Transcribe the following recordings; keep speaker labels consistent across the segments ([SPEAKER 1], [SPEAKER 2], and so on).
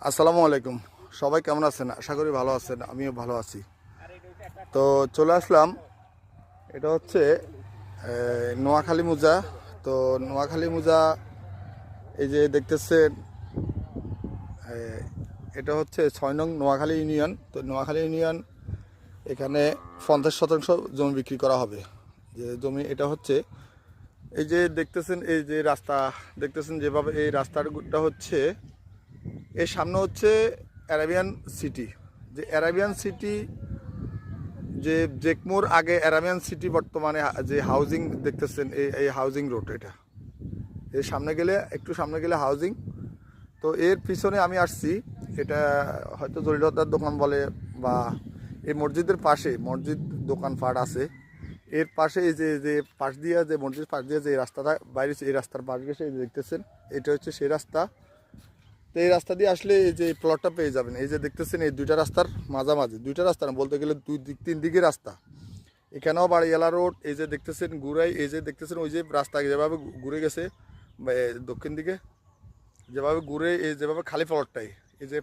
[SPEAKER 1] আসসালামু আলাইকুম। সবাই কেমন আছেন? আশা করি ভালো আছেন, আমিও ভালো আছি। তো চলে আসলাম, এটা হচ্ছে নোয়াখালী মুজা। তো নোয়াখালী মুজা, এই যে দেখতেছেন, এটা হচ্ছে 6 নং নোয়াখালী ইউনিয়ন। তো নোয়াখালী ইউনিয়ন, এখানে 50% জমি বিক্রি করা হবে। যে জমি এটা হচ্ছে, এই যে দেখতেছেন, এই যে রাস্তা দেখতেছেন যেভাবে, এই রাস্তাটা হচ্ছে, এর সামনে হচ্ছে অ্যারাবিয়ান সিটি। যে অ্যারাবিয়ান সিটি, যে জেকমোর আগে অ্যারাবিয়ান সিটি, বর্তমানে যে হাউজিং দেখতেছেন, এই হাউজিং রোড, এটা এর সামনে গেলে, একটু সামনে গেলে হাউজিং। তো এর পিছনে আমি আসছি, এটা হয়তো জলিলতার দোকান বলে, বা এই মসজিদের পাশে মসজিদ দোকানপাট আছে। এর পাশে এই যে পাশ দিয়ে, যে মসজিদ পাশ দিয়ে যে রাস্তাটা বাইরে, এই রাস্তার পাশ গেছে, এই যে দেখতেছেন, এটা হচ্ছে সেই রাস্তা। তো এই রাস্তা দিয়ে আসলে এই যে প্লটটা পেয়ে যাবেন। এই যে দেখতেছেন, এই দুইটা রাস্তার মাঝামাঝি, দুইটা রাস্তা না, বলতে গেলে তিন দিকে রাস্তা। এখানেও বাড়িয়ালা রোড, এই যে দেখতেছেন গুড়াই, এই যে দেখতেছেন ওই যে রাস্তা যেভাবে ঘুরে গেছে দক্ষিণ দিকে, যেভাবে ঘুরে, এই যেভাবে খালি প্লটটাই, এই যে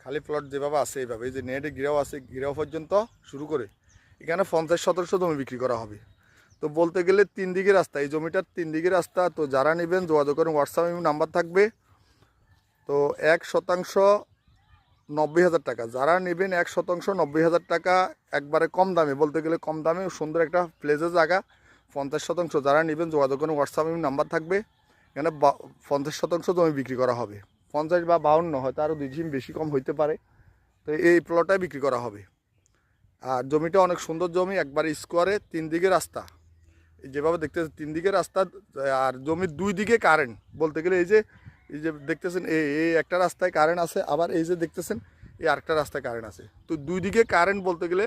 [SPEAKER 1] খালি প্লট যেভাবে আছে, এইভাবে এই যে নেটে ঘিরাও আছে, ঘিরাও পর্যন্ত শুরু করে এখানে 50% জমি বিক্রি করা হবে। তো বলতে গেলে তিন দিকে রাস্তা, এই জমিটার তিন দিকে রাস্তা। তো যারা নেবেন যোগাযোগ করেন, হোয়াটসঅ্যাপে নাম্বার থাকবে। তো 1% 90,000 টাকা, যারা নেবেন 1% 90,000 টাকা, একবারে কম দামে, বলতে গেলে কম দামে, সুন্দর একটা প্লেসের জায়গা। 50% যারা নেবেন যোগাযোগ করেন, হোয়াটসঅ্যাপে নাম্বার থাকবে। এখানে 50% জমি বিক্রি করা হবে। 50 বা 52, হয়তো আরও 2 বেশি কম হইতে পারে। তো এই প্লটটাই বিক্রি করা হবে। আর জমিটা অনেক সুন্দর জমি, একবারে স্কোয়ারে, তিন দিকে রাস্তা, যেভাবে দেখতেছেন তিন দিকে রাস্তা। আর জমির দুই দিকে কারেন্ট, বলতে গেলে এই যে দেখতেছেন, এই একটা রাস্তায় কারেন্ট আছে, আবার এই যে দেখতেছেন, এই আরেকটা রাস্তায় কারেন্ট আছে। তো দুই দিকে কারেন্ট, বলতে গেলে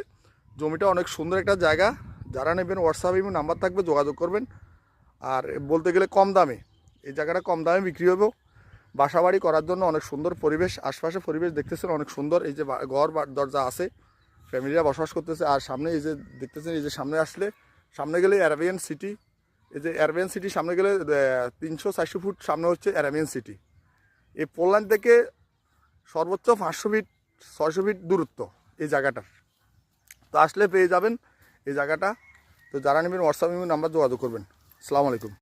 [SPEAKER 1] জমিটা অনেক সুন্দর একটা জায়গা। যারা নেবেন হোয়াটসঅ্যাপে নাম্বার থাকবে, যোগাযোগ করবেন। আর বলতে গেলে কম দামে, এই জায়গাটা কম দামে বিক্রি হবে। বাসাবাড়ি করার জন্য অনেক সুন্দর পরিবেশ, আশপাশে পরিবেশ দেখতেছেন অনেক সুন্দর। এই যে ঘর দরজা আছে, ফ্যামিলিরা বসবাস করতেছে। আর সামনে এই যে দেখতেছেন, এই যে সামনে আসলে, সামনে গেলে অ্যারাবিয়ান সিটি। এই যে অ্যারাবিয়ান সিটি সামনে গেলে 300-400 ফুট সামনে হচ্ছে অ্যারাবিয়ান সিটি। এই পোল্যান্ড থেকে সর্বোচ্চ 500 ফিট 600 ফিট দূরত্ব এই জায়গাটার। তো আসলে পেয়ে যাবেন এই জায়গাটা। তো যারা নেবেন হোয়াটসঅ্যাপে নাম্বার যোগাযোগ করবেন। আসসালামু আলাইকুম।